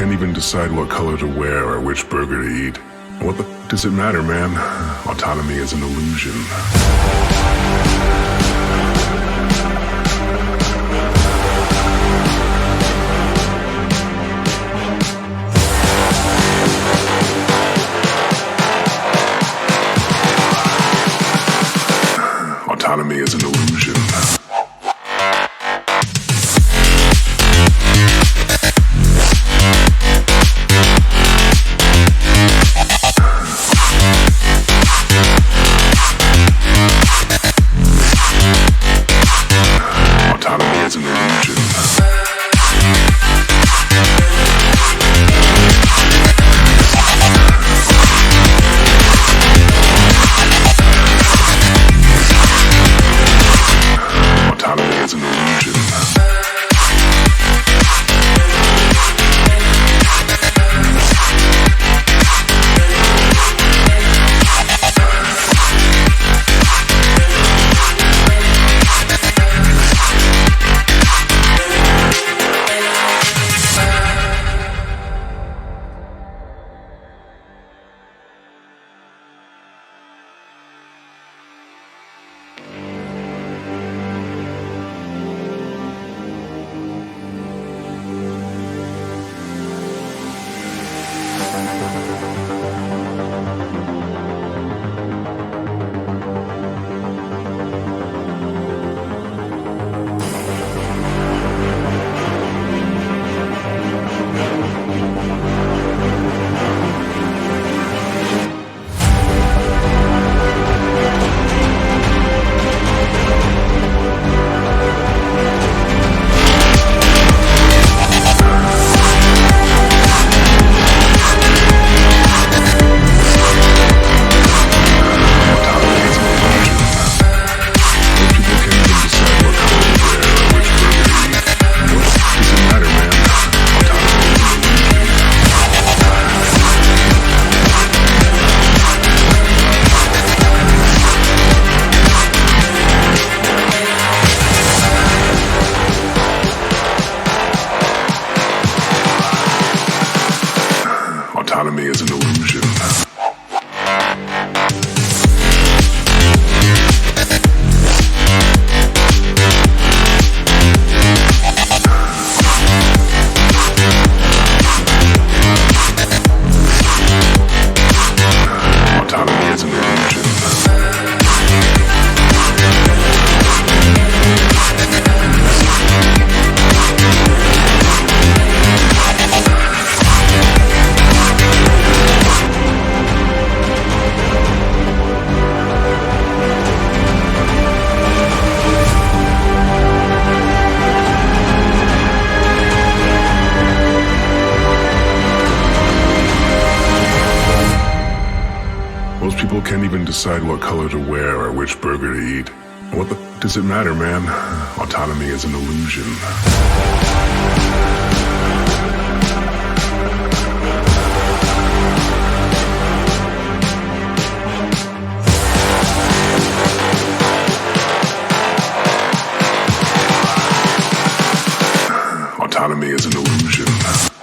can't even decide what color to wear or which burger to eat. What the f does it matter, man? Autonomy is an illusion. Autonomy is an illusion. Autonomy is an illusion. Autonomy is an illusion. Autonomy is an illusion. Autonomy is an illusion. Most people can't even decide what color to wear or which burger to eat. What the f does it matter, man? Autonomy is an illusion. Autonomy is an illusion.